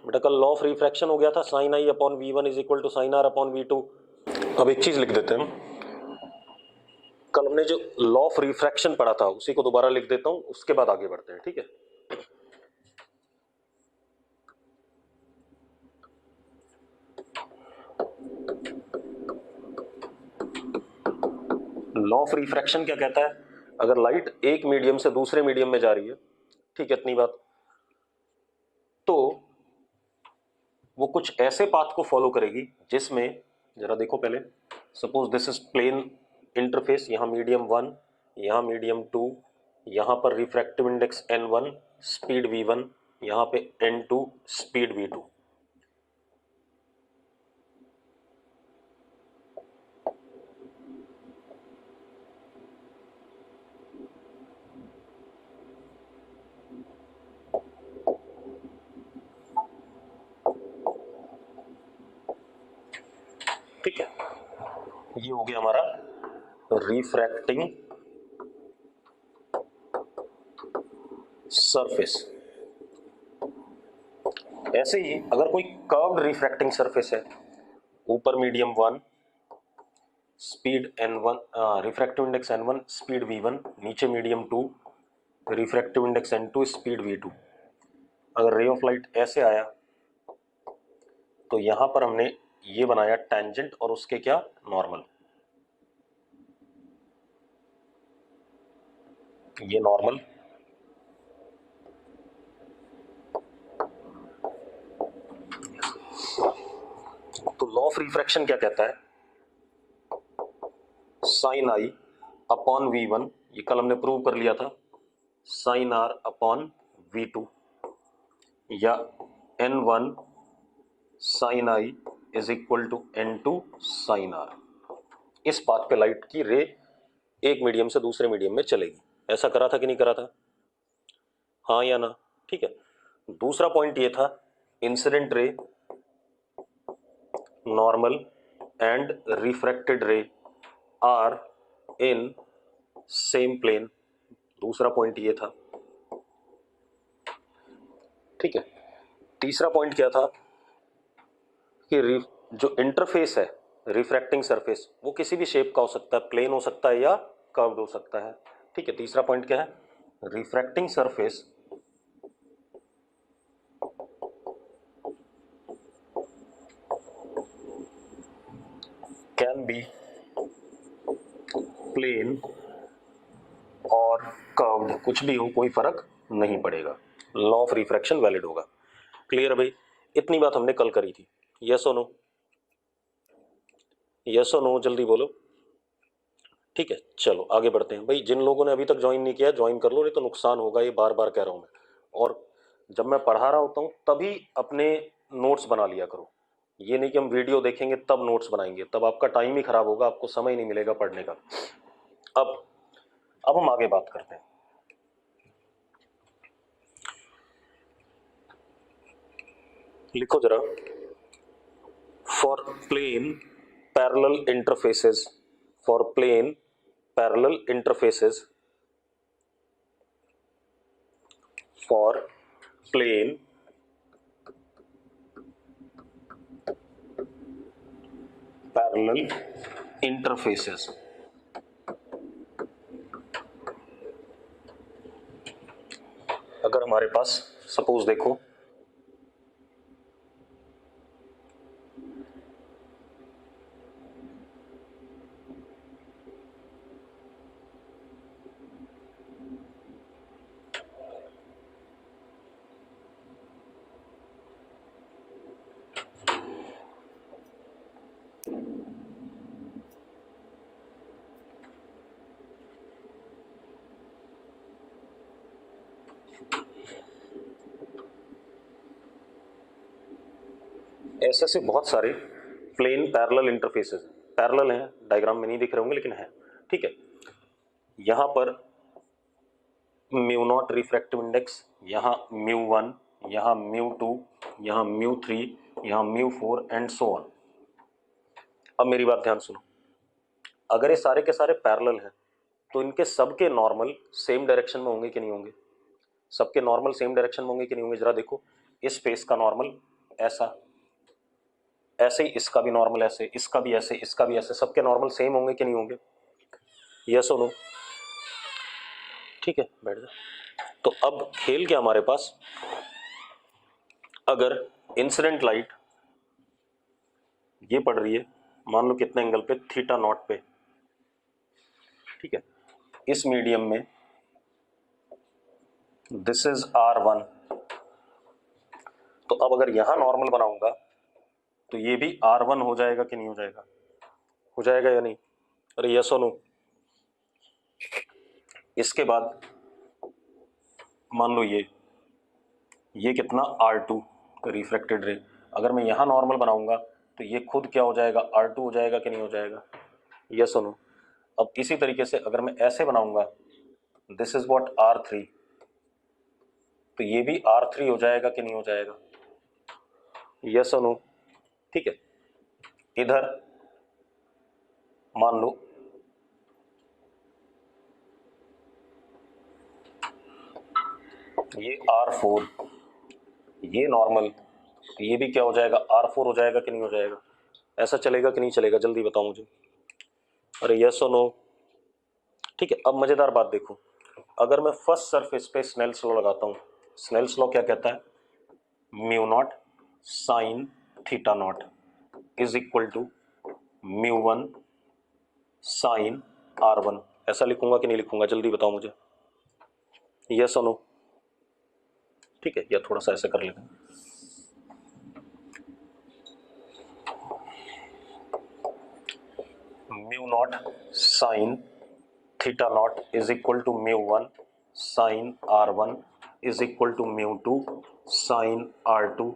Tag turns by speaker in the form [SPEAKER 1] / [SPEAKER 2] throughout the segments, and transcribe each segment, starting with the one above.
[SPEAKER 1] बेटा कल law of refraction हो गया था, sine I upon V one is equal to sine R upon V two. अब एक चीज लिख देते हैं, कल हमने जो लॉ ऑफ रिफ्रैक्शन पढ़ा था उसी को दोबारा लिख देता हूं, उसके बाद आगे बढ़ते हैं, ठीक है। लॉ ऑफ रिफ्रैक्शन क्या कहता है, अगर लाइट एक मीडियम से दूसरे मीडियम में जा रही है, ठीक है, इतनी बात, तो वो कुछ ऐसे पाथ को फॉलो करेगी जिसमें, जरा देखो पहले, suppose this is plane interface, यहां मीडियम वन, यहां मीडियम टू, यहां पर refractive index n1 speed v1, यहां पे n2 स्पीड v2। ठीक है, ये हो गया हमारा रिफ्रैक्टिंग सरफेस। ऐसे ही अगर कोई कर्व्ड रिफ्रैक्टिंग सरफेस है, ऊपर medium one, speed n1, refractive index n1 speed v1, नीचे medium two, refractive index n2 speed v2। अगर रे ऑफ लाइट ऐसे आया तो यहां पर हमने ये बनाया टेंजेंट और उसके क्या, नॉर्मल। ये नॉर्मल, तो लॉ ऑफ रिफ्रैक्शन क्या कहता है, sine I upon V one, ये कल हमने प्रूव कर लिया था, sine R upon V two, या N one sine I is equal to N two sine R. इस पाथ पे लाइट की रे एक मीडियम से दूसरे मीडियम में चलेगी। ऐसा करा था कि नहीं करा था, हाँ या ना, ठीक है। दूसरा पॉइंट ये था, incident ray, normal and refracted ray are in same plane. दूसरा पॉइंट ये था, ठीक है। तीसरा पॉइंट क्या था कि जो इंटरफेस है, रिफ्रैक्टिंग सरफेस, वो किसी भी शेप का हो सकता है, प्लेन हो सकता है या कर्व्ड हो सकता है, ठीक है। तीसरा पॉइंट क्या है, refracting surface can be plane और कर्व्ड, कुछ भी हो कोई फर्क नहीं पड़ेगा, लॉ ऑफ रिफ्रैक्शन वैलिड होगा। क्लियर है भाई, इतनी बात हमने कल करी थी। यस और नो, यस और नो, जल्दी बोलो, ठीक है। चलो आगे बढ़ते हैं भाई, जिन लोगों ने अभी तक ज्वाइन नहीं किया ज्वाइन कर लो, नहीं तो नुकसान होगा, ये बार बार कह रहा हूं मैं। और जब मैं पढ़ा रहा होता हूं तभी अपने नोट्स बना लिया करो, ये नहीं कि हम वीडियो देखेंगे तब नोट्स बनाएंगे, तब आपका टाइम ही खराब होगा, आपको समय नहीं मिलेगा पढ़ने का। अब हम आगे बात करते हैं। लिखो जरा, for plane parallel interfaces, for plane parallel interfaces, for plane parallel interfaces, अगर हमारे पास सपोज देखो, ऐसे से बहुत सारे प्लेन पैरेलल इंटरफेसेस, पैरेलल हैं, डायग्राम में नहीं दिख रहे होंगे लेकिन है, ठीक है। यहां पर म्यू नॉट रिफ्रैक्टिव इंडेक्स, यहां म्यू वन, यहां म्यू टू, यहां म्यू थ्री, यहां mu four and so on. अब मेरी बात ध्यान सुनो, अगर ये सारे के सारे पैरेलल हैं तो इनके सबके नॉर्मल सेम डायरेक्शन में होंगे कि नहीं होंगे, सबके नॉर्मल सेम डायरेक्शन में होंगे कि नहीं होंगे, जरा देखो, इस फेस का नॉर्मल ऐसा, ऐसे ही इसका भी नॉर्मल ऐसे, इसका भी ऐसे, इसका भी ऐसे, सबके नॉर्मल सेम होंगे कि नहीं होंगे? यस और नो? ठीक है, बैठ जा। तो अब खेल क्या हमारे पास, अगर इंसिडेंट लाइट ये पड़ रही है मान लो कितने एंगल पे, थीटा नॉट पे, ठीक है, इस मीडियम में, दिस इज R1, तो अब अगर यहां नॉर्मल बनाऊंगा तो ये भी R1 हो जाएगा कि नहीं हो जाएगा? हो जाएगा या नहीं? अरे यस और नो? इसके बाद मान लो ये कितना R2 रिफ्रैक्टेड रे, अगर मैं यहां नॉर्मल बनाऊंगा तो ये खुद क्या हो जाएगा, R2 हो जाएगा कि नहीं हो जाएगा? यस और नो? अब इसी तरीके से अगर मैं ऐसे बनाऊंगा, दिस इज व्हाट R3, तो ये भी R3 हो जाएगा कि नहीं हो जाएगा? यस और नो? ठीक है, इधर मान लो ये R4, ये नॉर्मल, तो ये भी क्या हो जाएगा, R4 हो जाएगा कि नहीं हो जाएगा? ऐसा चलेगा कि नहीं चलेगा, जल्दी बताओ मुझे। अरे यस और नो? ठीक है, अब मजेदार बात देखो, अगर मैं फर्स्ट सरफेस पे स्नेल्स लॉ लगाता हूं, स्नेल्स लॉ क्या कहता है, mu not sine theta not is equal to mu one sine R1, ऐसा लिखूंगा कि नहीं लिखूंगा, जल्दी बताओ मुझे। यस और नो? ठीक है, या थोड़ा सा ऐसे कर लेते हैं, mu not sine theta not is equal to mu one sine R1 is equal to mu two sine R2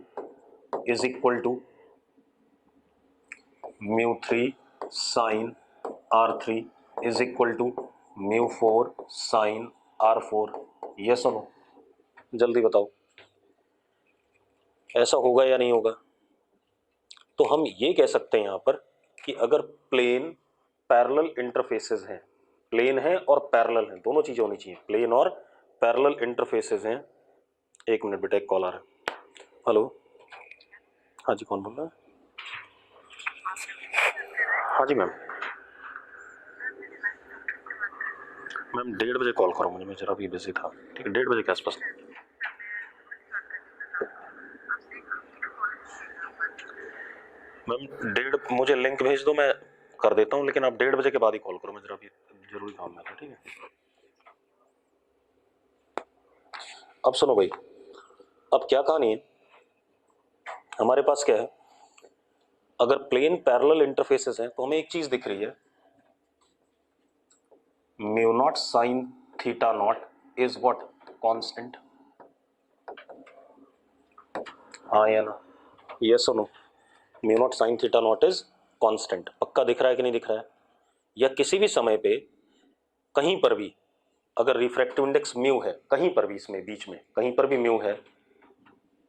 [SPEAKER 1] is equal to mu three sine R3 is equal to mu four sine R4। Yes और no? जल्दी बताओ, ऐसा होगा या नहीं होगा? तो हम ये कह सकते हैं यहां पर कि अगर प्लेन पैरेलल इंटरफेसेस हैं, प्लेन है और पैरेलल है, दोनों चीजें होनी चाहिए, प्लेन और पैरेलल इंटरफेसेस हैं। एक मिनट बेटा, एक कॉल आ रहा है। हेलो, हाँ जी, कौन बोल रहा है? हाँ जी मैम। मैम 1:30 बजे कॉल करो मुझे, मैं जरा भी बिजी था, ठीक है, 1:30 बजे के आसपास। मैम 1:30, मुझे लिंक भेज दो, मैं कर देता हूँ, लेकिन आप 1:30 बजे के बाद ही कॉल करो, मैं जरा भी जरूरी काम में था, ठीक है? अब सुनो भाई, अब क्या कहानी है हमारे पास, क्या है, अगर प्लेन पैरेलल इंटरफेसेस हैं तो हमें एक चीज दिख रही है, mu not sine theta not is what, constant. हाँ या ना? यस और no? Mu not sine theta not is constant, पक्का दिख रहा है कि नहीं दिख रहा है? या किसी भी समय पे कहीं पर भी अगर रिफ्रैक्टिव इंडेक्स म्यू है, कहीं पर भी इसमें बीच में कहीं पर भी म्यू है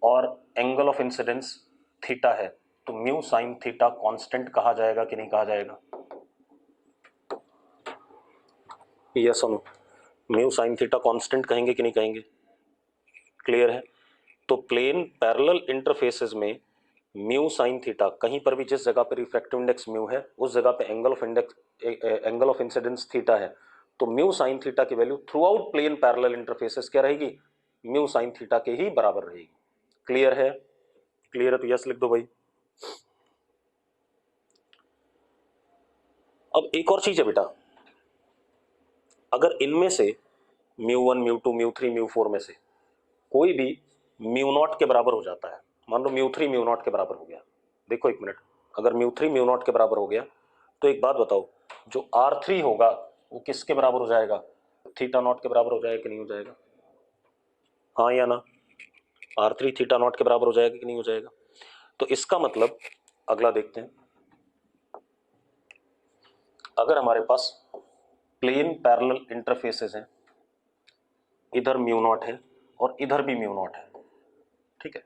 [SPEAKER 1] और एंगल ऑफ इंसिडेंस थीटा है, तो म्यू साइन थीटा कांस्टेंट कहा जाएगा कि नहीं कहा जाएगा? यस और no? Mu sine theta constant कहेंगे कि नहीं कहेंगे? क्लियर है? तो प्लेन पैरेलल इंटरफेसेस में म्यू साइन थीटा, कहीं पर भी जिस जगह पे रिफ्रैक्टिव इंडेक्स म्यू है उस जगह पे एंगल ऑफ इंसिडेंस थीटा है, तो म्यू साइन थीटा की value throughout plane parallel interfaces क्या रहेगी, म्यू साइन थीटा के ही बराबर रहेगी। क्लियर है? क्लियर है तो यस लिख दो भाई। अब एक और चीज है बेटा, अगर इनमें से mu one mu two mu three mu four में से कोई भी म्यू नॉट के बराबर हो जाता है, मान लो म्यू थ्री म्यू नॉट के बराबर हो गया, देखो एक मिनट, अगर म्यू थ्री म्यू नॉट के बराबर हो गया तो एक बात बताओ, जो R3 होगा वो किसके बराबर हो जाएगा, थीटा नॉट के बराबर हो जाएगा कि नहीं हो जाएगा? हाँ या ना? R3 थीटा नॉट के बराबर हो जाएगा कि नहीं हो जाएगा? तो इसका मतलब अगला देखते हैं, अगर हमारे पास प्लेन पैरेलल इंटरफेसेस हैं, इधर म्यू नॉट है और इधर भी म्यू नॉट है, ठीक है,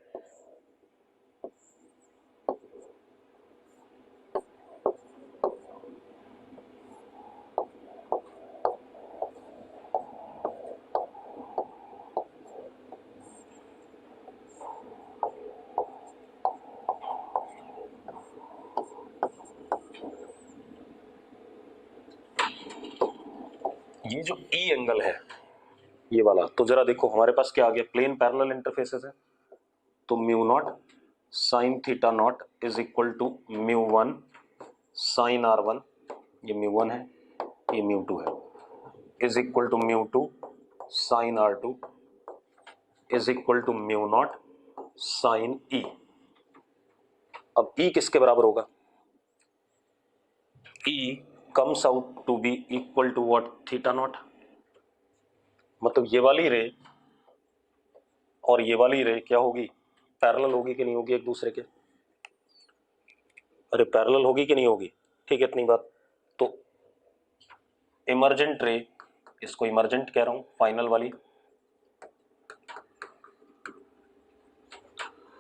[SPEAKER 1] ये जो ई एंगल है ये वाला, तो जरा देखो हमारे पास क्या आ गया, प्लेन पैरेलल इंटरफेसेस है, तो mu not sine theta not is equal to mu one sine R one, ये म्यू वन है, ये म्यू टू है, is equal to mu two sine R two is equal to mu not sine E. अब E किसके बराबर होगा, E comes out to be equal to what, theta naught. मतलब ये वाली रे और ये वाली रे क्या होगी, पैरेलल होगी कि नहीं होगी एक दूसरे के, अरे पैरेलल होगी कि नहीं होगी, ठीक है इतनी बात। तो इमर्जेंट रे, इसको इमर्जेंट कह रहा हूं, फाइनल वाली,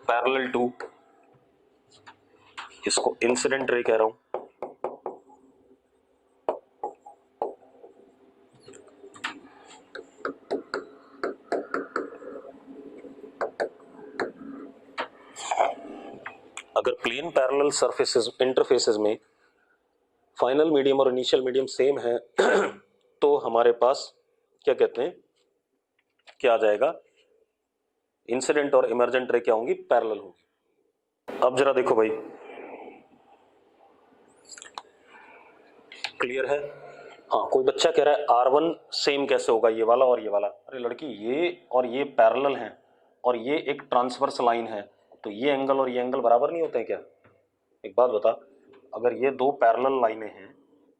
[SPEAKER 1] पैरेलल टू, इसको इंसिडेंट रे कह रहा हूं। अगर प्लेन पैरेलल सरफेसेस इंटरफेसेस में फाइनल मीडियम और इनिशियल मीडियम सेम है तो हमारे पास क्या कहते हैं, क्या आ जाएगा, इंसिडेंट और इमर्जेंट रे क्या होंगी, पैरेलल होंगी। अब जरा देखो भाई, क्लियर है। हाँ, कोई बच्चा कह रहा है R1 सेम कैसे होगा, ये वाला और ये वाला, अरे लड़की ये और ये पैरेलल हैं और ये एक ट्रांसवर्स लाइन है, तो ये एंगल और ये एंगल बराबर नहीं होते हैं क्या। एक बात बता, अगर ये दो पैरेलल लाइनें हैं,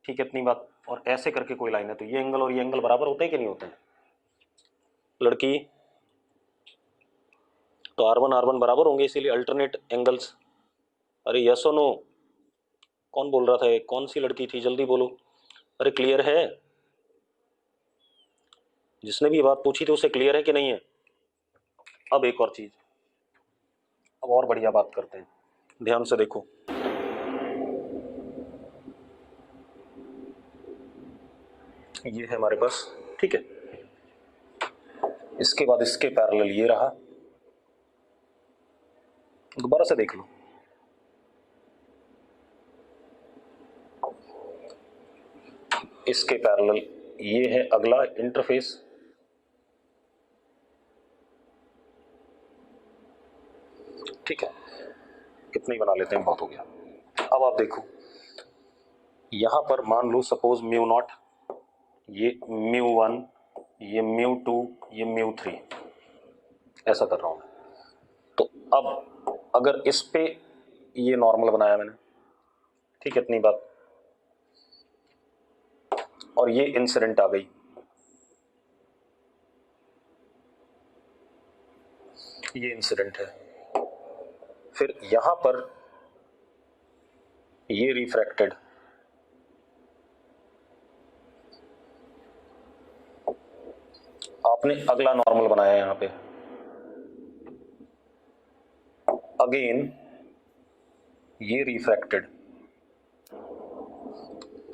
[SPEAKER 1] ठीक है इतनी बात, और ऐसे करके कोई लाइन है, तो ये एंगल और ये एंगल बराबर होते हैं कि नहीं होते हैं लड़की, तो R1 बराबर होंगे, इसीलिए अल्टरनेट एंगल्स। अरे यस और नो, कौन बोल रहा था, ये कौन सी लड़की थी, जल्दी बोलो, अरे क्लियर है, जिसने भी ये बात पूछी थी उसे क्लियर है कि नहीं है। अब एक और चीज, अब और बढ़िया बात करते हैं, ध्यान से देखो, ये है हमारे पास, ठीक है, इसके बाद इसके पैरेलल ये रहा, दोबारा से देख लो, इसके पैरेलल ये है अगला इंटरफेस, ठीक है, कितने ही बना लेते हैं, बहुत हो गया। अब आप देखो यहां पर मान लो सपोज म्यू नॉट, ये म्यू वन, ये म्यू टू, ये म्यू थ्री, ऐसा कर रहा हूं मैं। तो अब अगर इस पे ये नॉर्मल बनाया मैंने, ठीक है इतनी बात, और ये इंसिडेंट आ गई, ये इंसिडेंट है, फिर यहां पर ये रिफ्रैक्टेड, आपने अगला नॉर्मल बनाया यहां पे, अगेन ये रिफ्रैक्टेड,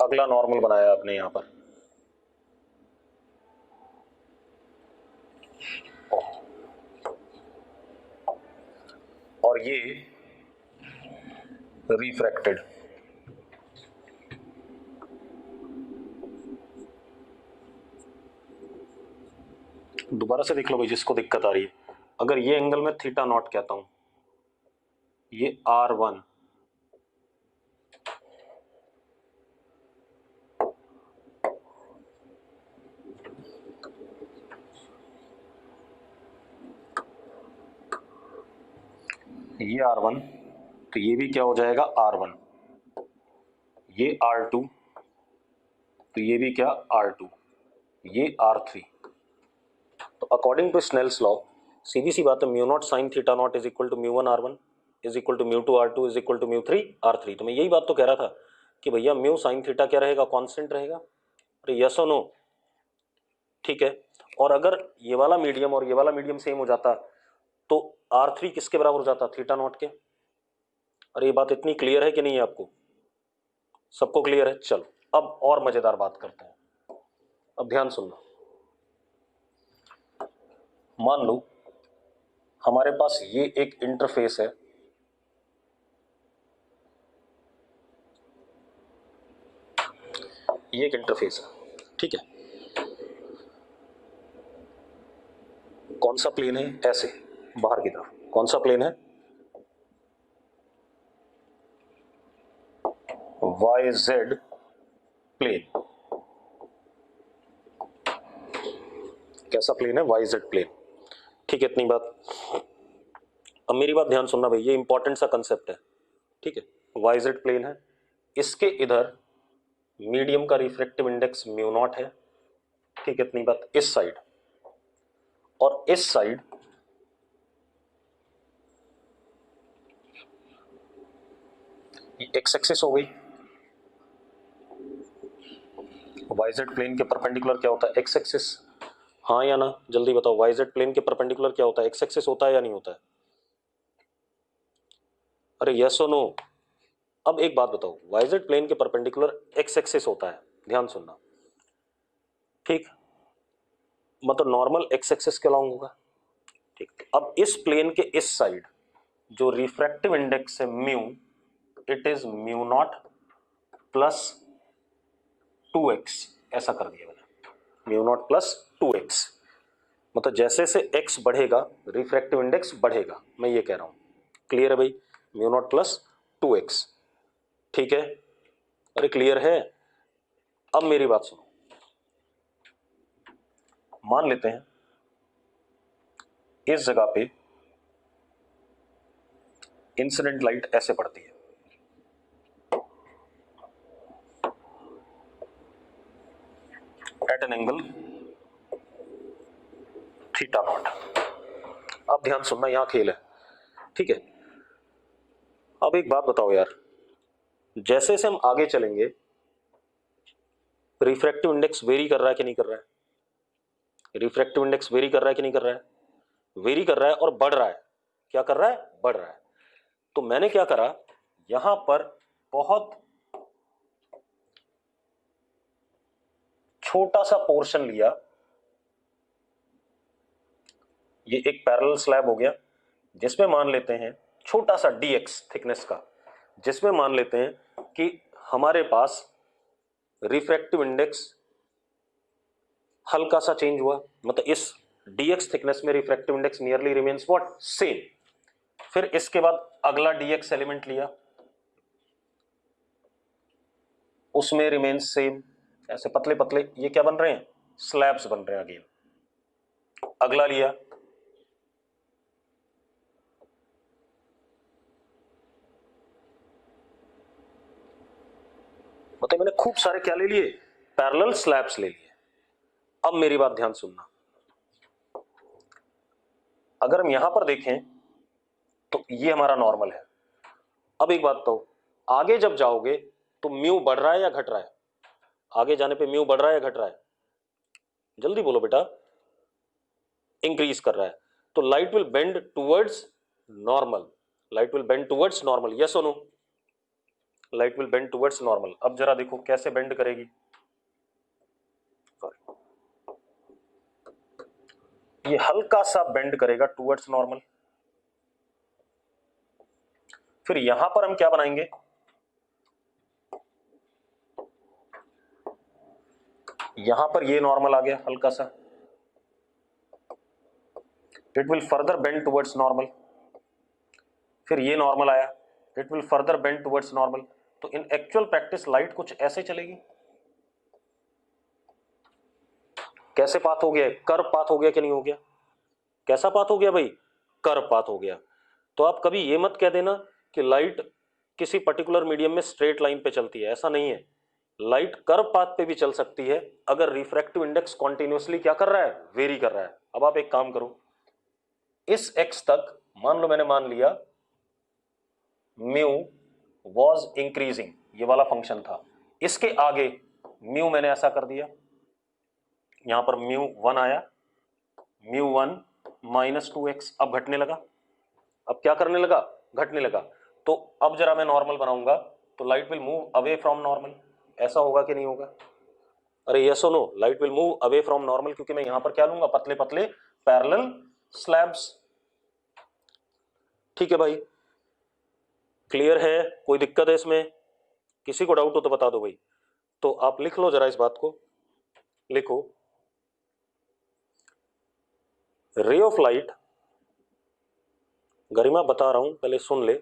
[SPEAKER 1] अगला नॉर्मल बनाया आपने यहां पर, और ये रिफ्रैक्टेड, दोबारा से देख लो भाई जिसको दिक्कत आ रही है। अगर ये एंगल मैं थीटा नॉट कहता हूं, ये R1, ये R1, तो ये भी क्या हो जाएगा R1, ये R2, तो ये भी क्या R2, ये R3। तो अकॉर्डिंग टू स्नेल्स लॉ सीधी सी बात है, mu not sine theta not is equal to mu one R1 is equal to mu two R2 is equal to mu three R3। तो मैं यही बात तो कह रहा था कि भैया म्यू साइन थीटा क्या रहेगा, कांस्टेंट रहेगा, अरे यस और नो, ठीक है। और अगर ये वाला मीडियम और ये वाला मीडियम सेम हो जाता तो R3 किसके बराबर हो जाता, थीटा नॉट के। अरे ये बात इतनी क्लियर है कि नहीं है आपको, सबको क्लियर है। चलो अब और मजेदार बात करते हैं, अब ध्यान सुनना, मान लो हमारे पास ये एक इंटरफेस है, ये एक इंटरफेस है, ठीक है, कौन सा प्लेन है, ऐसे बाहर की तरफ कौन सा प्लेन है, वाई जेड प्लेन। कैसा प्लेन है, वाई जेड प्लेन। ठीक है, इतनी बात। अब मेरी बात ध्यान सुनना भाई, ये इंपॉर्टेंट सा कंसेप्ट है, ठीक है। वाई जेड प्लेन है, इसके इधर मीडियम का रिफ्रैक्टिव इंडेक्स म्यू नॉट है, ठीक है, इतनी बात। इस साइड और इस साइड एक्स एक्सिस हो गई। वाई जेड प्लेन के परपेंडिकुलर क्या होता है, एक्स एक्सिस। हाँ या ना, जल्दी बताओ, वाई जेड प्लेन के परपेंडिकुलर क्या होता है, एक्स एक्सिस होता है या नहीं होता है? अरे यस और नो। अब एक बात बताओ, वाई जेड प्लेन के परपेंडिकुलर एक्स एक्सिस होता है, ध्यान सुनना, ठीक, मतलब नॉर्मल एक्स एक्सिस के अलॉन्ग होगा, ठीक। अब इस प्लेन के इस साइड जो रिफ्रैक्टिव इंडेक्स है mu, it is mu naught plus 2x, ऐसा कर दिया मैंने, म्यू नॉट प्लस 2x। मतलब जैसे से x बढ़ेगा रिफ्रैक्टिव इंडेक्स बढ़ेगा, मैं ये कह रहा हूं। क्लियर है भाई, म्यू नॉट प्लस 2x, ठीक है। अरे क्लियर है। अब मेरी बात सुनो, मान लेते हैं इस जगह पे इंसिडेंट लाइट ऐसे पड़ती है, at an angle theta nought. अब ध्यान सुनना, यहां खेल है, ठीक है। अब एक बात बताओ यार, जैसे से हम आगे चलेंगे रिफ्रैक्टिव इंडेक्स वेरी कर रहा है कि नहीं कर रहा है? रिफ्रैक्टिव इंडेक्स वेरी कर रहा है कि नहीं कर रहा है? वेरी कर रहा है और बढ़ रहा है। क्या कर रहा है? बढ़ रहा है। तो मैंने क्या करा, यहां पर बहुत छोटा सा पोर्शन लिया, ये एक पैरेलल स्लैब हो गया, जिसमें मान लेते हैं छोटा सा dx थिकनेस का, जिसमें मान लेते हैं कि हमारे पास रिफ्रैक्टिव इंडेक्स हल्का सा चेंज हुआ, मतलब इस dx थिकनेस में refractive index nearly remains what, same. फिर इसके बाद अगला dx एलिमेंट लिया, उसमें रिमेन्स सेम। ऐसे पतले पतले ये क्या बन रहे हैं, स्लैब्स बन रहे हैं अगेन। अगला लिया, मतलब मैंने खूब सारे क्या ले लिए, पैरेलल स्लैब्स ले लिए। अब मेरी बात ध्यान सुनना, अगर हम यहां पर देखें तो ये हमारा नॉर्मल है। अब एक बात तो, आगे जब जाओगे तो म्यू बढ़ रहा है या घट रहा है? आगे जाने पे म्यू बढ़ रहा है या घट रहा है? जल्दी बोलो बेटा। इंक्रीज कर रहा है। तो light will bend towards normal, light will bend towards normal, yes और no? Light will bend towards normal. अब जरा देखो कैसे बेंड करेगी, ये हल्का सा बेंड करेगा टूवर्ड्स नॉर्मल। फिर यहां पर हम क्या बनाएंगे, यहां पर ये नॉर्मल आ गया हल्का सा, it will further bend towards normal. फिर ये नॉर्मल आया, it will further bend towards normal. तो इन एक्चुअल प्रैक्टिस लाइट कुछ ऐसे चलेगी। कैसे पाथ हो गया, कर्व पाथ हो गया कि नहीं हो गया? कैसा पाथ हो गया भाई, कर्व पाथ हो गया। तो आप कभी ये मत कह देना कि लाइट किसी पर्टिकुलर मीडियम में स्ट्रेट लाइन पे चलती है, ऐसा नहीं है। लाइट कर्व पाथ पे भी चल सकती है अगर रिफ्रैक्टिव इंडेक्स कॉन्टिन्यूसली क्या कर रहा है, वेरी कर रहा है। अब आप एक काम करो, इस x तक मान लो मैंने मान लिया म्यू वॉज इंक्रीजिंग, ये वाला फंक्शन था। इसके आगे म्यू मैंने ऐसा कर दिया, यहां पर म्यू 1 आया, म्यू 1 माइनस 2x, अब घटने लगा। अब क्या करने लगा, घटने लगा। तो अब जरा मैं नॉर्मल बनाऊंगा तो light will move away from normal, ऐसा होगा कि नहीं होगा? अरे यस और no, light will move away from normal, क्योंकि मैं यहां पर क्या लूंगा, पतले पतले पैरेलल स्लैब्स। ठीक है भाई, क्लियर है? कोई दिक्कत है इसमें? किसी को डाउट हो तो बता दो भाई। तो आप लिख लो जरा इस बात को, लिखो रे ऑफ लाइट, गरिमा बता रहा हूं पहले सुन ले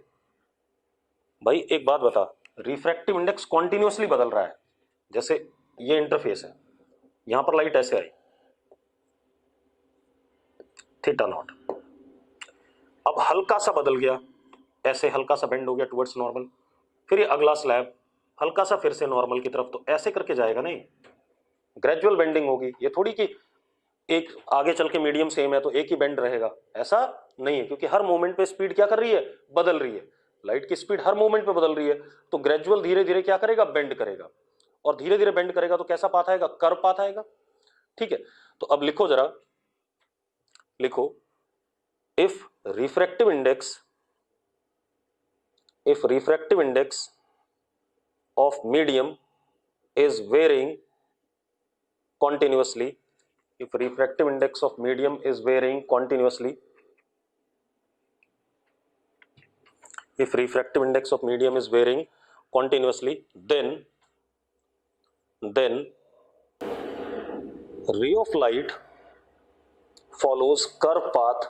[SPEAKER 1] भाई। एक बात बता, रिफ्रैक्टिव इंडेक्स कॉन्टिन्यूसली बदल रहा है। जैसे ये इंटरफेस है, यहां पर लाइट ऐसे आई, थीटा नॉट, अब हल्का सा बदल गया, ऐसे हल्का सा बेंड हो गया टुवर्ड्स नॉर्मल, फिर ये अगला स्लैब हल्का सा फिर से नॉर्मल की तरफ, तो ऐसे करके जाएगा नहीं, ग्रेजुअल बेंडिंग होगी। ये थोड़ी कि एक आगे चल के मीडियम सेम है तो एक ही बेंड रहेगा, ऐसा नहीं है, क्योंकि हर मोमेंट पे स्पीड क्या कर रही है, बदल रही है। लाइट की स्पीड हर मोमेंट पे बदल रही है, तो ग्रेजुअल धीरे धीरे क्या करेगा, बेंड करेगा, और धीरे धीरे बेंड करेगा तो कैसा पाथ आएगा, कर्व पाथ आएगा। ठीक है, तो अब लिखो जरा, लिखो, if refractive index, if refractive index of medium is varying continuously, if refractive index of medium is varying continuously, if refractive index of medium is varying continuously, then ray of light follows curve path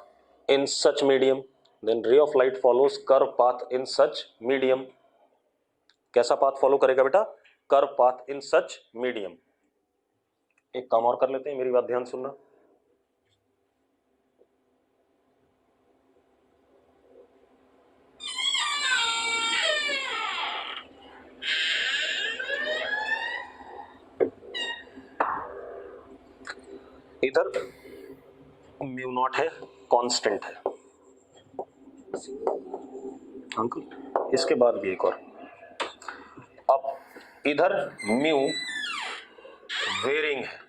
[SPEAKER 1] in such medium, then ray of light follows curve path in such medium। कैसा path follow करेगा बेटा, curve path इन सच medium. एक काम और कर लेते हैं, मेरी बात ध्यान सुनना। इधर म्यू नॉट है, कांस्टेंट है अंकल, इसके बाद भी एक और। अब इधर म्यू वेरिंग है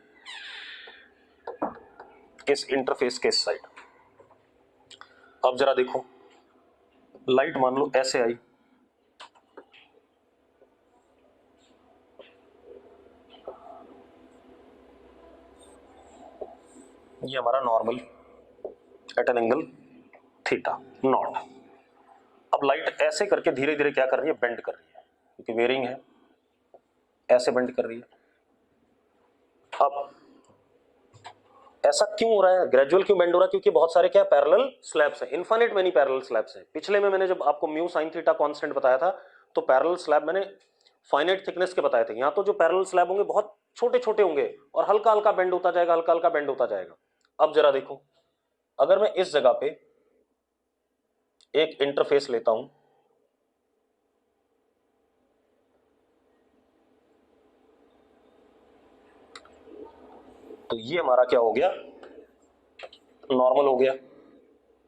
[SPEAKER 1] इस इंटरफेस के साइड। अब जरा देखो, लाइट मान लो ऐसे आई, ये हमारा normal at an angle theta nought. अब लाइट ऐसे करके धीरे धीरे क्या कर रही है, बेंड कर रही है, क्योंकि वेरिंग है, ऐसे बेंड कर रही है। अब ऐसा क्यों हो रहा है, ग्रेजुअल क्यों बेंड हो रहा है, क्योंकि बहुत सारे क्या पैरेलल स्लैब्स हैं, इनफाइनाइट मेनी पैरेलल स्लैब्स हैं। पिछले में मैंने जब आपको म्यू साइन थीटा कांस्टेंट बताया था, तो पैरेलल स्लैब मैंने फाइनाइट थिकनेस के बताए थे। यहां तो जो पैरेलल स्लैब होंगे बहुत छोटे छोटे होंगे और हल्का हल्का बेंड होता जाएगा, हल्का हल्का बेंड होता जाएगा। अब जरा देखो, अगर मैं इस जगह पे एक इंटरफेस लेता हूं, तो ये हमारा क्या हो गया, नॉर्मल हो गया,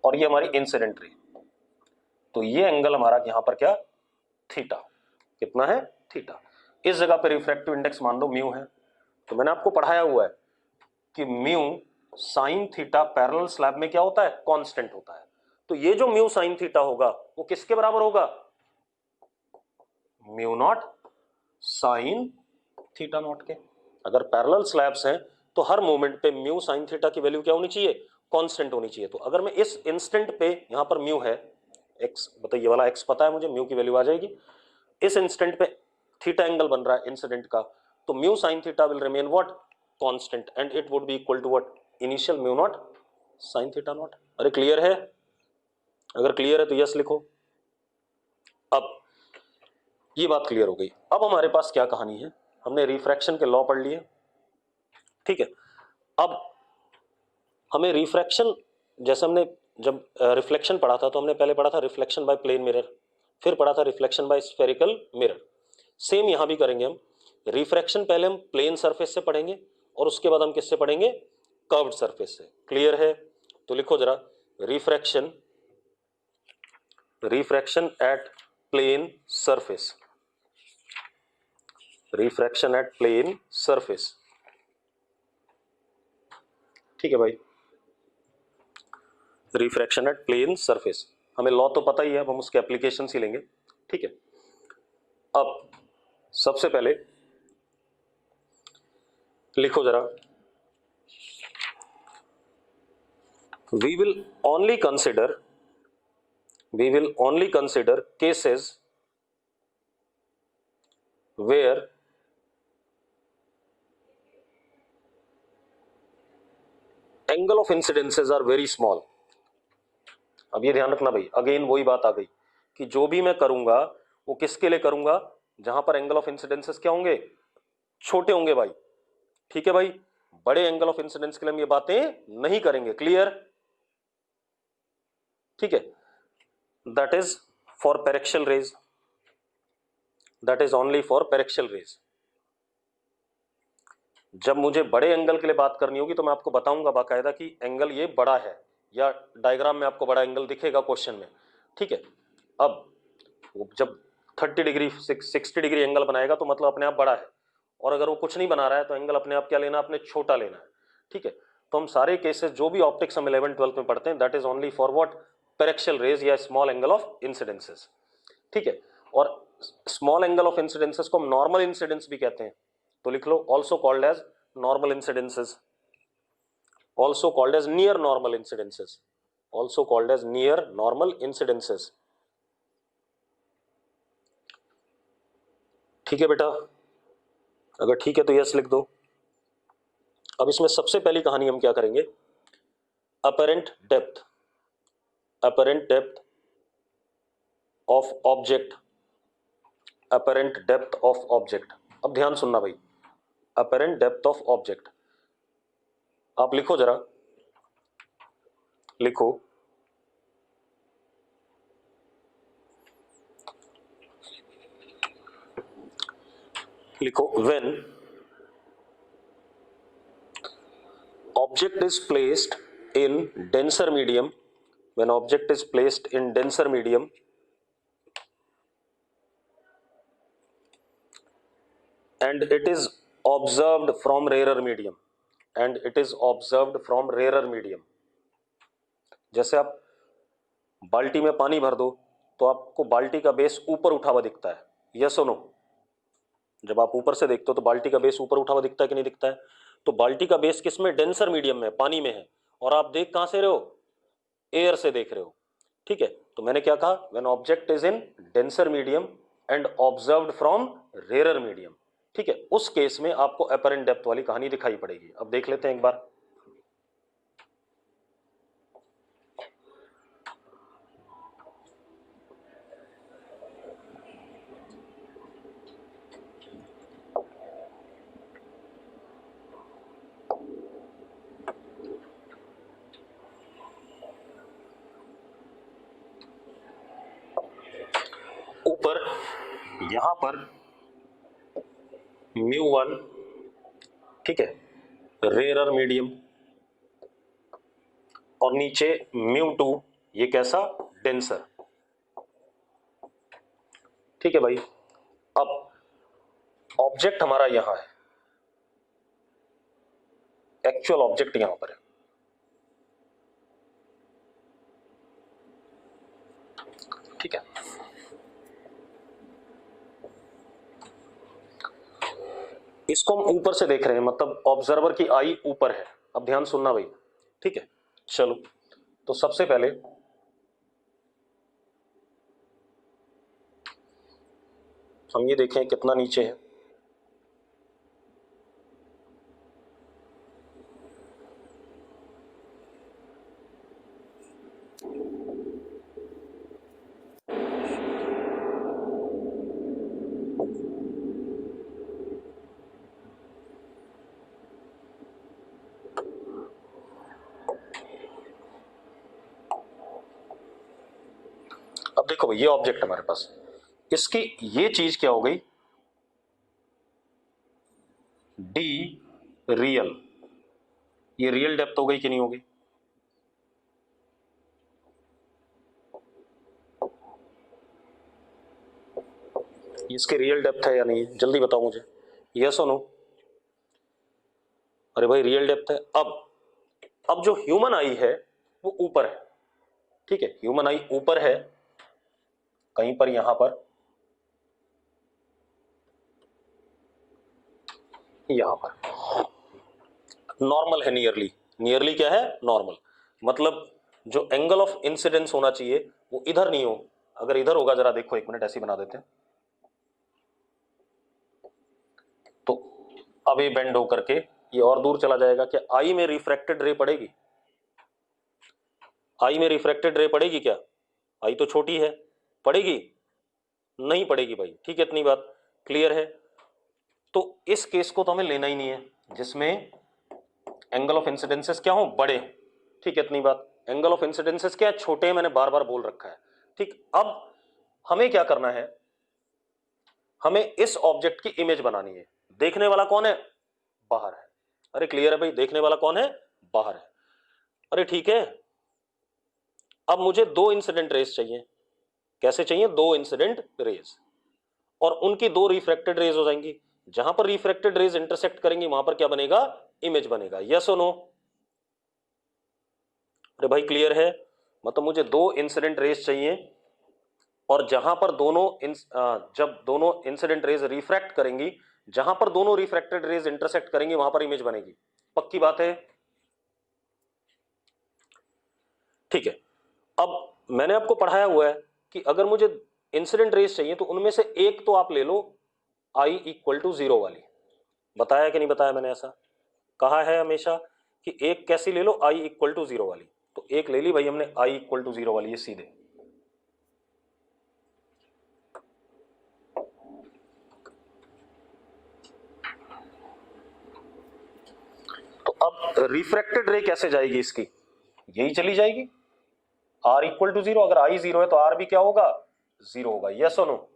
[SPEAKER 1] और ये हमारी इंसिडेंट रे, तो ये एंगल हमारा यहां पर क्या, थीटा, कितना है, थीटा। इस जगह पे रिफ्रैक्टिव इंडेक्स मान लो म्यू है, तो मैंने आपको पढ़ाया हुआ है कि mu sine theta parallel slab में क्या होता है, कांस्टेंट होता है। तो ये जो म्यू साइन थीटा होगा वो किसके बराबर होगा, mu naught sine theta not के। अगर पैरेलल स्लैब्स हैं तो हर मोमेंट पे म्यू साइन थीटा की वैल्यू क्या होनी चाहिए, कांस्टेंट होनी चाहिए। तो अगर मैं इस इंस्टेंट पे, यहां पर म्यू है एक्स, बताइए वाला एक्स पता है मुझे, म्यू की वैल्यू आ जाएगी। इस इंस्टेंट पे थीटा एंगल बन रहा है इंसिडेंट का, तो mu sine theta will remain what, constant, and it would be equal to what, initial mu not sine theta nought. अरे क्लियर है, अगर क्लियर है तो यस लिखो। अब ये बात क्लियर हो गई। अब हमारे पास क्या कहानी है, हमने रिफ्रैक्शन के लॉ पढ़ लिए, ठीक है। अब हमें रिफ्रैक्शन, जैसे हमने जब रिफ्लेक्शन पढ़ा था तो हमने पहले पढ़ा था रिफ्लेक्शन बाय प्लेन मिरर, फिर पढ़ा था reflection by spherical mirror. Same यहां भी करेंगे हम, रिफ्रैक्शन पहले हम प्लेन सरफेस से पढ़ेंगे और उसके बाद हम किससे पढ़ेंगे, कर्व्ड सरफेस से। क्लियर है, तो लिखो जरा, refraction, refraction at plane surface, refraction at plane surface, ठीक है भाई, रिफ्रैक्शन एट प्लेन सरफेस। हमें लॉ तो पता ही है, अब हम उसके एप्लीकेशन ही लेंगे, ठीक है। अब सबसे पहले लिखो जरा, we will only consider cases where angle of incidences are very small. अब ये ध्यान रखना भाई, अगेन वही बात आ गई कि जो भी मैं करूंगा वो किसके लिए करूंगा, जहां पर एंगल ऑफ इंसिडेंसेस क्या होंगे, छोटे होंगे भाई। ठीक है भाई, बड़े एंगल ऑफ इंसिडेंस के लिए हम ये बातें नहीं करेंगे। क्लियर? ठीक है, that is for paraxial rays, that is only for paraxial rays. जब मुझे बड़े एंगल के लिए बात करनी होगी तो मैं आपको बताऊंगा बाकायदा कि एंगल ये बड़ा है, या डायग्राम में आपको बड़ा एंगल दिखेगा क्वेश्चन में। ठीक है, अब जब 30 डिग्री 60 डिग्री एंगल बनाएगा तो मतलब अपने आप बड़ा है, और अगर वो कुछ नहीं बना रहा है तो एंगल अपने आप क्या लेना, अपने छोटा लेना है। ठीक है, तो हम सारे केसेस जो भी ऑप्टिक्स हम 11 12 में पढ़ते हैं that is only for what, paraxial rays या स्मॉल एंगल ऑफ इंसिडेंसेस। ठीक है, और स्मॉल एंगल ऑफ इंसिडेंसेस को हम नॉर्मल इंसिडेंस भी कहते हैं, तो लिख लो also called as normal incidences, also called as near normal incidences, also called as near normal incidences. ठीक है बेटा, अगर ठीक है तो यस लिख दो। अब इसमें सबसे पहली कहानी हम क्या करेंगे, apparent depth, apparent depth of object, apparent depth of object. अब ध्यान सुनना भाई, अपरेंट डेप्थ ऑफ ऑब्जेक्ट, आप लिखो जरा, लिखो लिखो when object is placed in denser medium, when object is placed in denser medium and it is observed from rarer medium, and it is observed from rarer medium। जैसे आप बाल्टी में पानी भर दो तो आपको बाल्टी का बेस ऊपर उठा हुआ दिखता है, यस और नो? जब आप ऊपर से देखते हो तो बाल्टी का बेस ऊपर उठा हुआ दिखता है कि नहीं दिखता है? तो बाल्टी का बेस किस में, डेंसर मीडियम में, पानी में है, और आप देख कहां से रहे हो, एयर से देख रहे हो। ठीक है, तो मैंने क्या कहा, when object is in denser medium and observed from rare medium. ठीक है, उस केस में आपको अपरेंट डेप्थ वाली कहानी दिखाई पड़ेगी। अब देख लेते हैं एक बार। ऊपर यहां पर μ1, ठीक है, रेयर मीडियम, और नीचे μ2, ये कैसा, डेंसर। ठीक है भाई, अब ऑब्जेक्ट हमारा यहां है, एक्चुअल ऑब्जेक्ट यहां पर है। ठीक है, इसको हम ऊपर से देख रहे हैं, मतलब ऑब्जर्वर की आई ऊपर है। अब ध्यान सुनना भाई, ठीक है, चलो तो सबसे पहले हम ये देखें कितना नीचे है। अब देखो भाई, ये ऑब्जेक्ट हमारे पास, इसकी ये चीज क्या हो गई, डी रियल, ये रियल डेप्थ हो गई कि नहीं होगी? इसकी रियल डेप्थ है या नहीं, जल्दी बताओ मुझे, यस और नो? अरे भाई रियल डेप्थ है। अब जो ह्यूमन आई है वो ऊपर है। ठीक है, ह्यूमन आई ऊपर है कहीं पर, यहां पर, यहां पर नॉर्मल है, नियरली, नियरली क्या है, नॉर्मल। मतलब जो एंगल ऑफ इंसिडेंस होना चाहिए वो इधर नहीं हो, अगर इधर होगा, जरा देखो एक मिनट ऐसे बना देते हैं, तो अब ये बेंड होकर के ये और दूर चला जाएगा, क्या आई में रिफ्रैक्टेड रे पड़ेगी? आई में रिफ्रैक्टेड रे पड़ेगी क्या? आई तो छोटी है, पड़ेगी? नहीं पड़ेगी भाई, ठीक है, इतनी बात क्लियर है। तो इस केस को तो हमें लेना ही नहीं है जिसमें एंगल ऑफ इंसिडेंसेस क्या हो, बड़े, ठीक है, इतनी बात। एंगल ऑफ इंसिडेंसेस क्या है, छोटे, मैंने बार बार बोल रखा है, ठीक। अब हमें क्या करना है, हमें इस ऑब्जेक्ट की इमेज बनानी है। देखने वाला कौन है? बाहर है। अरे क्लियर है भाई, देखने वाला कौन है? बाहर है। अरे ठीक है, अब मुझे दो इंसिडेंट रेज चाहिए। कैसे चाहिए? दो इंसिडेंट रेज, और उनकी दो रिफ्रैक्टेड रेज हो जाएंगी। जहां पर रिफ्रैक्टेड रेज इंटरसेक्ट करेंगी वहां पर क्या बनेगा? इमेज बनेगा। यस और नो? अरे भाई क्लियर है, मतलब मुझे दो इंसिडेंट रेज चाहिए, और जहां पर जब दोनों इंसिडेंट रेज रिफ्रैक्ट करेंगी, जहां पर दोनों रिफ्रैक्टेड रेज इंटरसेक्ट करेंगी वहां पर इमेज बनेगी। पक्की बात है? ठीक है। अब मैंने आपको पढ़ाया हुआ है कि अगर मुझे इंसिडेंट रेज चाहिए तो उनमें से एक तो आप ले लो I इक्वल टू 0 वाली। बताया कि नहीं बताया मैंने? ऐसा कहा है हमेशा कि एक कैसी ले लो? I इक्वल टू 0 वाली। तो एक ले ली भाई हमने I इक्वल टू 0 वाली, ये सीधे। तो अब रिफ्रैक्टेड रे कैसे जाएगी इसकी? यही चली जाएगी R इक्वल टू 0। अगर I 0 है तो R भी क्या होगा? 0 होगा। यस और नो?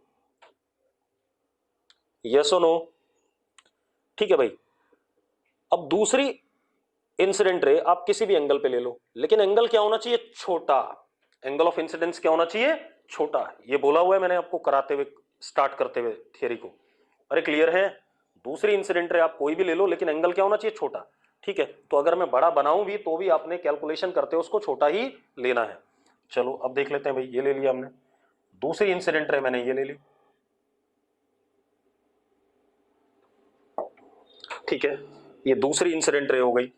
[SPEAKER 1] यस और नो? ठीक है भाई। अब दूसरी इंसिडेंट रे आप किसी भी एंगल पे ले लो, लेकिन एंगल क्या होना चाहिए? छोटा। एंगल ऑफ इंसिडेंस क्या होना चाहिए? छोटा। ये बोला हुआ है मैंने आपको कराते हुए, स्टार्ट करते हुए थियरी को। अरे क्लियर है? दूसरी इंसिडेंट रे आप कोई भी ले लो, लेकिन एंगल क्या होना चाहिए? छोटा। ठीक है, तो अगर मैं बड़ा बनाऊं भी तो भी आपने कैलकुलेशन करते हो उसको छोटा ही लेना है। चलो अब देख लेते हैं भाई, ये ले लिया हमने, दूसरी इंसिडेंट रे मैंने ये ले ली, ठीक है, ये दूसरी इंसिडेंट रे हो गई।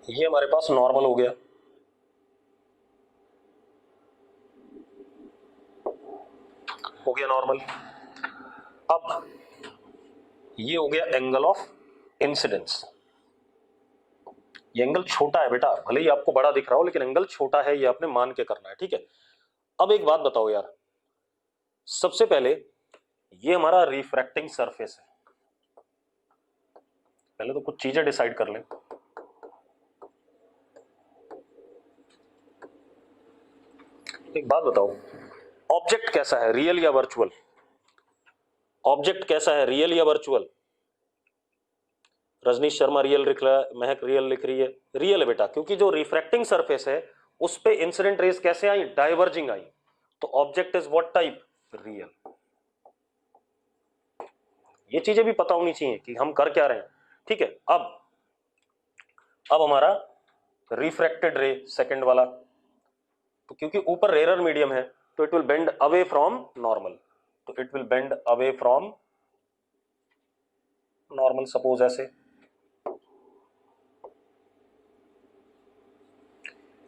[SPEAKER 1] ये हमारे पास नॉर्मल हो गया, हो गया नॉर्मल। अब ये हो गया एंगल ऑफ इंसिडेंस। ये एंगल छोटा है बेटा, भले ही आपको बड़ा दिख रहा हो लेकिन एंगल छोटा है, ये आपने मान के करना है, ठीक है। अब एक बात बताओ यार, सबसे पहले ये हमारा रिफ्रैक्टिंग सरफेस है। पहले तो कुछ चीजें डिसाइड कर लें। एक बात बताओ, ऑब्जेक्ट कैसा है, रियल या वर्चुअल? ऑब्जेक्ट कैसा है, रियल या वर्चुअल? रजनीश शर्मा रियल लिख रहा है, महक रियल लिख रही है। रियल है बेटा, क्योंकि जो रिफ्रैक्टिंग सरफेस है उस पे इंसिडेंट रेज कैसे आई? डाइवर्जिंग आई। तो object is what type? Real. ये चीजें भी पता होनी चाहिए कि हम कर क्या रहे हैं, ठीक है। अब हमारा रिफ्रैक्टेड रे सेकंड वाला, तो क्योंकि ऊपर रेयर मीडियम है तो it will bend away from normal, तो it will bend away from normal. Suppose ऐसे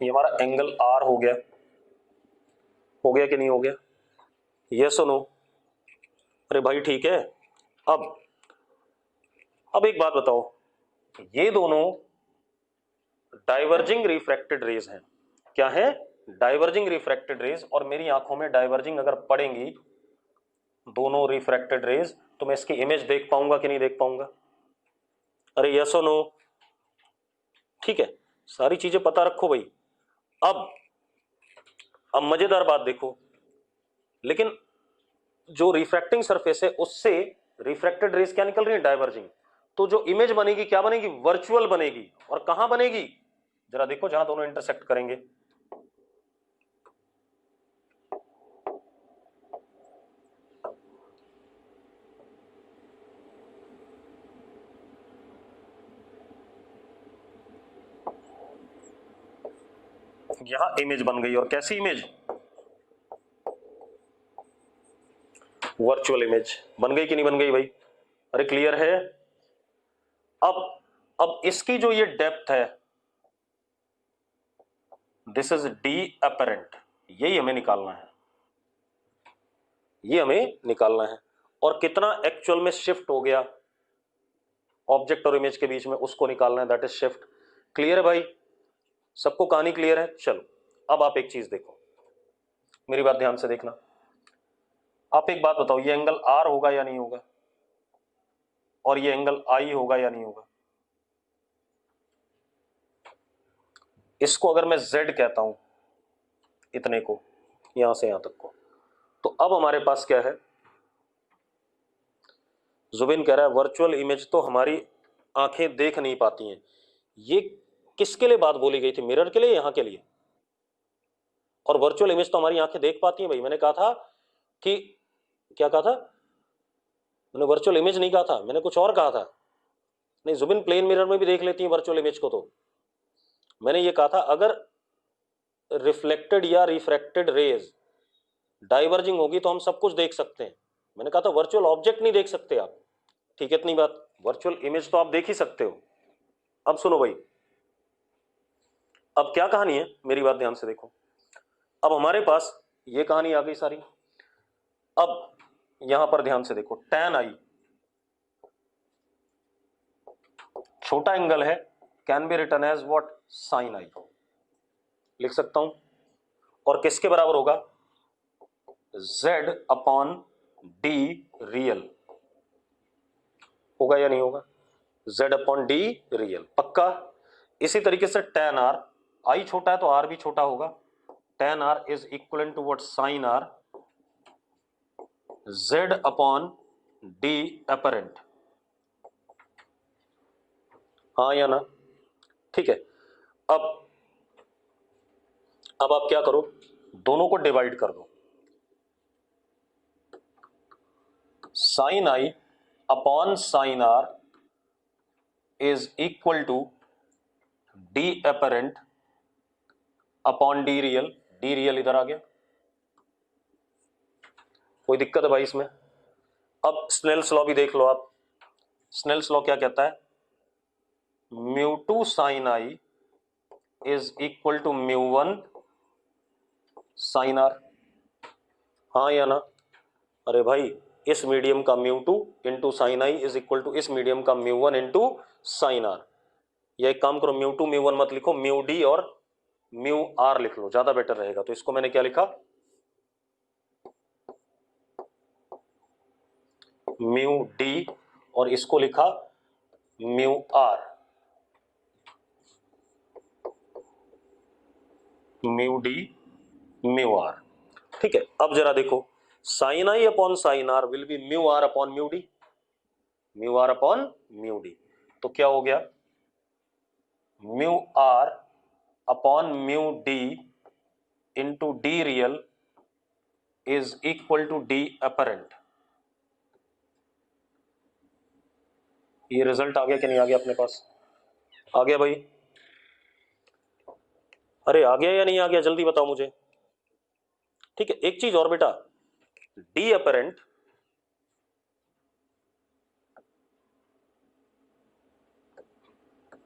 [SPEAKER 1] ये हमारा एंगल R हो गया, हो गया कि नहीं हो गया? यस और नो? अरे भाई ठीक है। अब एक बात बताओ, ये दोनों डाइवर्जिंग रिफ्रैक्टेड रेज हैं। क्या है? Diverging refracted rays. और मेरी आंखों में डाइवर्जिंग अगर पड़ेंगी दोनों रिफ्रैक्टेड रेज तो मैं इसकी इमेज देख पाऊंगा कि नहीं देख पाऊंगा? अरे यस और नो? ठीक है, सारी चीजें पता रखो भाई। अब मजेदार बात देखो, लेकिन जो रिफ्रैक्टिंग सरफेस है उससे रिफ्रैक्टेड रेज क्या निकल रही है? डाइवर्जिंग। तो जो इमेज बनेगी क्या बनेगी? वर्चुअल बनेगी। और कहां बनेगी? जरा देखो, जहां दोनों इंटरसेक्ट करेंगे। यहां इमेज बन गई, और कैसी इमेज? वर्चुअल इमेज बन गई कि नहीं बन गई भाई? अरे क्लियर है? अब इसकी जो ये डेप्थ है, दिस इज डी अपरेंट, यही हमें निकालना है, ये हमें निकालना है। और कितना एक्चुअल में शिफ्ट हो गया, ऑब्जेक्ट और इमेज के बीच में, उसको निकालना है, दैट इज शिफ्ट। क्लियर है भाई, सबको कहानी क्लियर है? चलो अब आप एक चीज देखो, मेरी बात ध्यान से देखना। आप एक बात बताओ, ये एंगल आर होगा या नहीं होगा, और ये एंगल आई होगा या नहीं होगा? इसको अगर मैं z कहता हूं, इतने को, यहां से यहां तक को, तो अब हमारे पास क्या है? जुबिन कह रहा है वर्चुअल इमेज तो हमारी आंखें देख नहीं पाती हैं। ये किसके लिए बात बोली गई थी, मिरर के लिए, यहां के लिए? और वर्चुअल इमेज तो हमारी आंखें देख पाती हैं भाई। मैंने कहा था कि, क्या कहा था मैंने? वर्चुअल इमेज नहीं कहा था, मैंने कुछ और कहा था। नहीं जुबिन, प्लेन मिरर में भी देख लेती हैं वर्चुअल इमेज को। तो मैंने ये कहा था अगर रिफ्लेक्टेड या रिफ्रैक्टेड रेज डाइवर्जिंग होगी तो हम सब कुछ देख सकते हैं। मैंने कहा था वर्चुअल ऑब्जेक्ट नहीं देख सकते आप। ठीक है, इतनी बात। वर्चुअल इमेज तो आप देख ही सकते हो। अब सुनो भाई, अब क्या कहानी है, मेरी बात ध्यान से देखो। अब हमारे पास ये कहानी आ गई सारी। अब यहां पर ध्यान से देखो, tan आई छोटा एंगल है, can be written as what, sin I लिख सकता हूं। और किसके बराबर होगा? z अपॉन d रियल होगा या नहीं होगा? z अपॉन d रियल, पक्का। इसी तरीके से tan r, आई छोटा है तो r भी छोटा होगा। tan r is equal to what, sin r, z upon d apparent. हाँ या ना? ठीक है। अब आप क्या करो, दोनों को डिवाइड कर दो। Sine I upon sine R is equal to D apparent upon D real. D real इधर आ गया, कोई दिक्कत है भाई इसमें? अब स्नेल्स लॉ भी देख लो आप। स्नेल्स लॉ क्या कहता है? Mu two sine I is equal to mu one sine R. हाँ या ना? अरे भाई, इस मीडियम का mu two into sine I is equal to इस मीडियम का mu one into sine R. या एक काम करो, म्यू टू म्यू वन मत लिखो, म्यू डी और म्यू आर लिख लो, ज्यादा बेटर रहेगा। तो इसको मैंने क्या लिखा, म्यू डी, और इसको लिखा mu R, mu D mu R. ठीक है, अब जरा देखो, sine I upon sine R will be mu R upon mu D, mu R upon mu D. तो क्या हो गया, mu R upon mu D into D real is equal to D apparent. ये रिजल्ट आ गया कि नहीं आ गया अपने पास? आ गया भाई? अरे आ गया या नहीं आ गया, जल्दी बताओ मुझे। ठीक है, एक चीज और बेटा, डी अपरेंट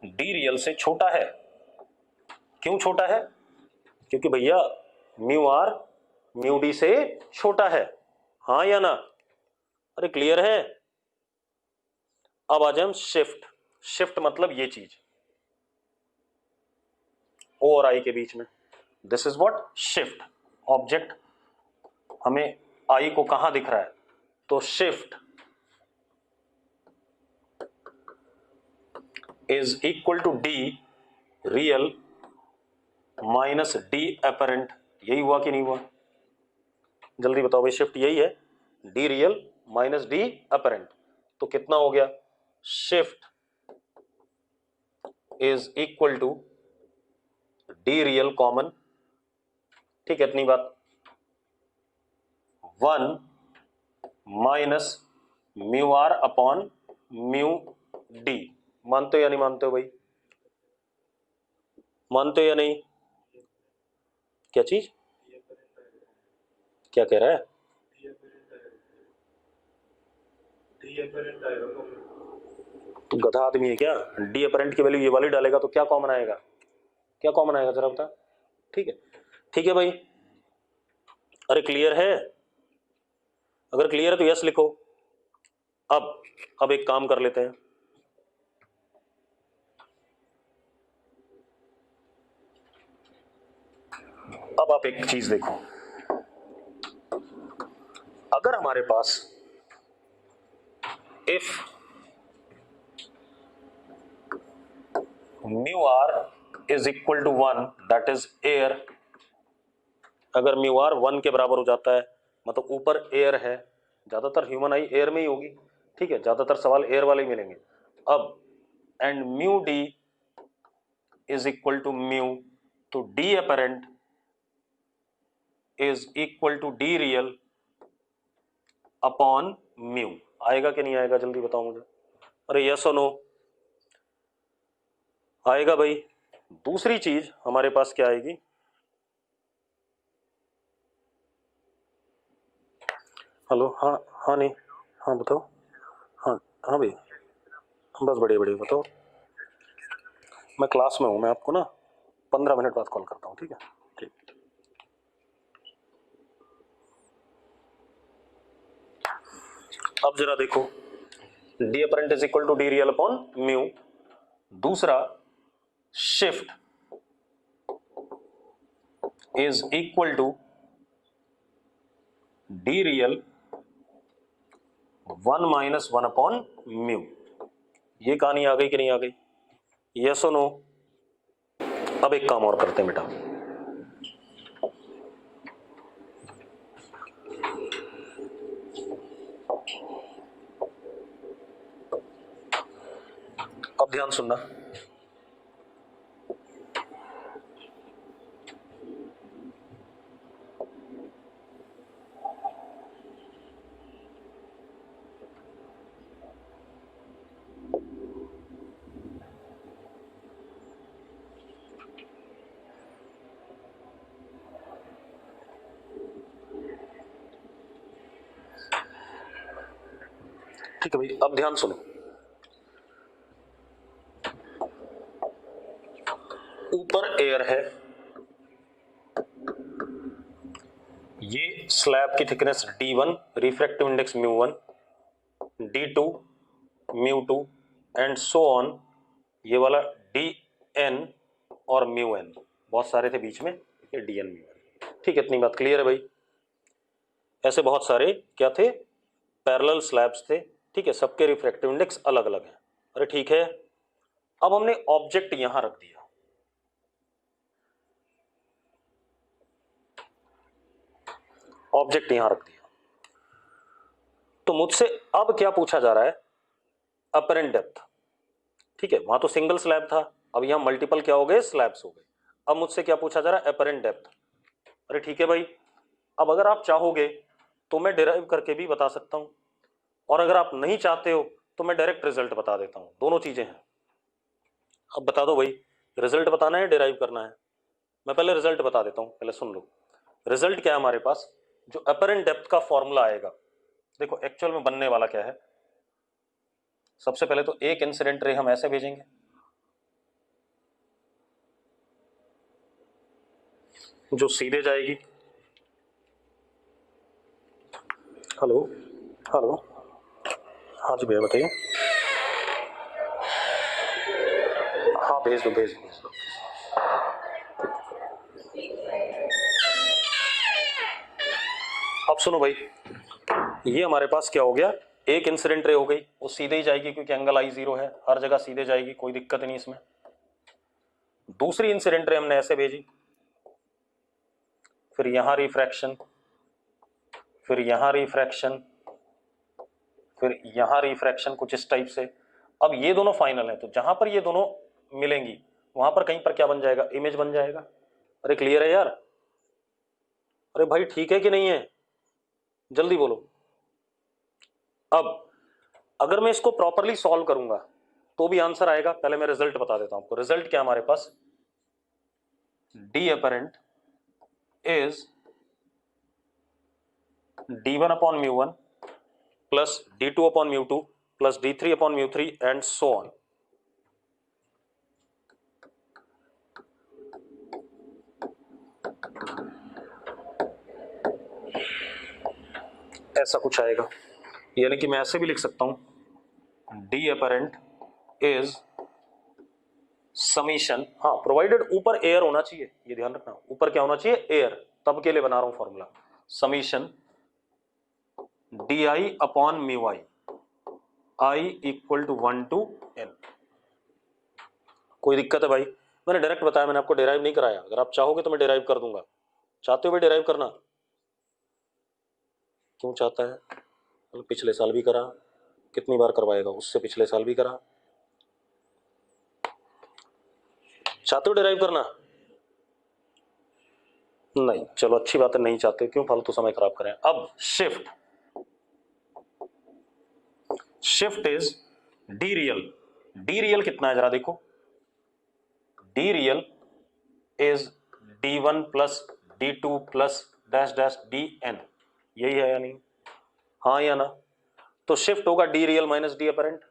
[SPEAKER 1] डी रियल से छोटा है। क्यों छोटा है? क्योंकि भैया म्यू आर म्यू डी से छोटा है। हाँ या ना? अरे क्लियर है? अब आ जाए हम शिफ्ट। शिफ्ट मतलब ये चीज ओ और आई के बीच में, this is what, shift. Object हमें आई को कहां दिख रहा है, तो shift is equal to D real minus D apparent. यही हुआ कि नहीं हुआ? जल्दी बताओ भाई, शिफ्ट यही है, D real minus D apparent. तो कितना हो गया, shift is equal to D real common. ठीक है, इतनी बात, 1 minus mu R upon mu D. मानते हो या नहीं मानते हो भाई? मानते हो या नहीं? क्या चीज, क्या कह रहा है? तो गधा आदमी है क्या? डी अपरेंट की वैल्यू ये वाली डालेगा तो क्या कॉमन आएगा? क्या कॉमन आएगा जरा बता। ठीक है, ठीक है भाई। अरे क्लियर है? अगर क्लियर है तो यस लिखो। अब एक काम कर लेते हैं, अब आप एक चीज देखो, अगर हमारे पास if mu R is equal to 1 that is air, अगर म्यू आर 1 के बराबर हो जाता है मतलब ऊपर एयर है, ज्यादातर ह्यूमन आई एयर में ही होगी, ठीक है, ज्यादातर सवाल एयर वाले ही मिलेंगे। अब and mu D is equal to mu, तो D apparent is equal to D real upon mu. आएगा कि नहीं आएगा जल्दी बताओ मुझे, अरे यस और नो, आएगा भाई। दूसरी चीज हमारे पास क्या आएगी, हेलो, हाँ हाँ नहीं, हाँ बताओ, हाँ हाँ भाई, बस बढ़िया बढ़िया बताओ। मैं क्लास में हूँ, मैं आपको ना 15 मिनट बाद कॉल करता हूँ, ठीक है? ठीक। अब जरा देखो, D apparent is equal to D real upon mu. दूसरा, shift is equal to D real 1 minus 1 upon mu. ये कहानी आ गई कि नहीं आ गई, यस और नो? अब एक काम और करते हैं बेटा, अब ध्यान सुनना। ठीक है भाई, अब ध्यान सुनो, ऊपर एयर है, ये स्लैब की thickness d1, refractive index μ1, d2 μ2 and so on, ये वाला dn और μn, बहुत सारे थे बीच में, ये dn μn। ठीक है, इतनी बात क्लियर है भाई? ऐसे बहुत सारे क्या थे, पैरेलल स्लैब्स थे, ठीक है, सबके रिफ्रैक्टिव इंडेक्स अलग अलग हैं। अरे ठीक है, अब हमने ऑब्जेक्ट यहां रख दिया, ऑब्जेक्ट यहां रख दिया, तो मुझसे अब क्या पूछा जा रहा है, अपरेंट डेप्थ, ठीक है, वहां तो सिंगल स्लैब था, अब यहां मल्टीपल क्या हो गए, स्लैब्स हो गए। अब मुझसे क्या पूछा जा रहा है, अपरेंट डेप्थ। अरे ठीक है भाई, अब अगर आप चाहोगे तो मैं डिराइव करके भी बता सकता हूं, और अगर आप नहीं चाहते हो तो मैं डायरेक्ट रिजल्ट बता देता हूं, दोनों चीजें हैं। अब बता दो भाई, रिजल्ट बताना है डिराइव करना है? मैं पहले रिजल्ट बता देता हूं, पहले सुन लो। रिजल्ट क्या है हमारे पास, जो अपरेंट डेप्थ का फॉर्मूला आएगा, देखो एक्चुअल में बनने वाला क्या है, सबसे पहले तो एक इंसिडेंट रे हम ऐसे भेजेंगे, जो सीधे जाएगी, हेलो हेलो, हाँ जी भैया बताइए, हाँ भेज दो भेज दो। अब सुनो भाई, ये हमारे पास क्या हो गया, एक इंसिडेंट रे हो गई, वो सीधे ही जाएगी क्योंकि एंगल आई 0 है, हर जगह सीधे जाएगी, कोई दिक्कत नहीं इसमें। दूसरी इंसिडेंट रे हमने ऐसे भेजी, फिर यहां रिफ्रैक्शन, फिर यहां रिफ्रैक्शन, फिर यहां रिफ्रैक्शन, कुछ इस टाइप से। अब ये दोनों फाइनल है, तो जहां पर ये दोनों मिलेंगी वहां पर कहीं पर क्या बन जाएगा, इमेज बन जाएगा। अरे क्लियर है यार? अरे भाई ठीक है कि नहीं है, जल्दी बोलो। अब अगर मैं इसको प्रॉपरली सॉल्व करूंगा तो भी आंसर आएगा, पहले मैं रिजल्ट बता देता हूं आपको। रिजल्ट क्या हमारे पास, D apparent is d1 upon μ1 plus d2 upon μ2 plus d3 upon μ3 and so on. ऐसा कुछ आएगा, यानी कि मैं ऐसे भी लिख सकता हूं, डी अपरेंट इज समीशन, हाँ प्रोवाइडेड, ऊपर एयर होना चाहिए, ये ध्यान रखना, ऊपर क्या होना चाहिए, एयर, तब के लिए बना रहा हूं formula, summation D I upon mu I, I equal to 1 to n। कोई दिक्कत है भाई? मैंने डायरेक्ट बताया, मैंने आपको डेराइव नहीं कराया, अगर आप चाहोगे तो मैं डेराइव कर दूंगा। चाहते हो भाई डेराइव करना? क्यों चाहता है? मतलब पिछले साल भी करा, कितनी बार करवाएगा, उससे पिछले साल भी करा। चाहते हो डेराइव करना? नहीं, चलो अच्छी बात है, नहीं चाहते, क्यों फालतू समय खराब करें। अब shift, shift is D real, D real कितना है जरा देखो, D real is d1 plus d2 plus dash dash dn, यही है या नहीं? हाँ या ना? तो शिफ्ट होगा D real minus D apparent.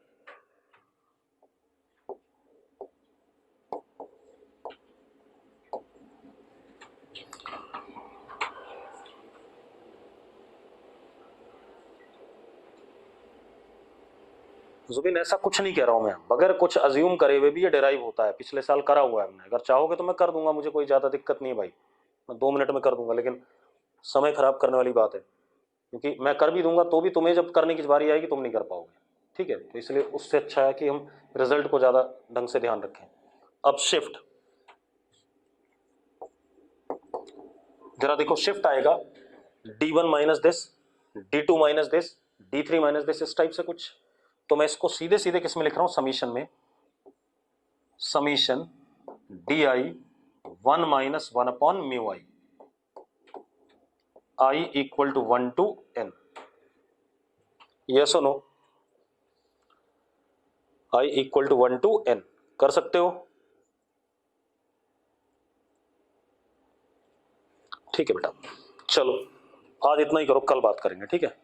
[SPEAKER 1] जुबिन ऐसा कुछ नहीं कह रहा हूं मैं, बगैर कुछ अज्यूम करे हुए भी ये डेराइव होता है, पिछले साल करा हुआ है हमने, अगर चाहोगे तो मैं कर दूंगा, मुझे कोई ज्यादा दिक्कत नहीं है भाई, मैं 2 मिनट में कर दूंगा, लेकिन समय खराब करने वाली बात है, क्योंकि मैं कर भी दूंगा तो भी तुम्हें जब करने की बारी आएगी तुम नहीं कर पाओगे, ठीक है? तो इसलिए उससे अच्छा है कि हम रिजल्ट को ज्यादा ढंग से ध्यान रखें। अब शिफ्ट, जरा देखो, शिफ्ट आएगा d1 minus this, d2 minus this, d3 minus this, इस टाइप से कुछ। तो मैं इसको सीधे सीधे किस में लिख रहा हूं, समीशन में, summation D I 1 minus 1 upon mu I, I equal to 1 to n, yes और no? I equal to 1 to n कर सकते हो? ठीक है बेटा, चलो आज इतना ही करो, कल बात करेंगे, ठीक है?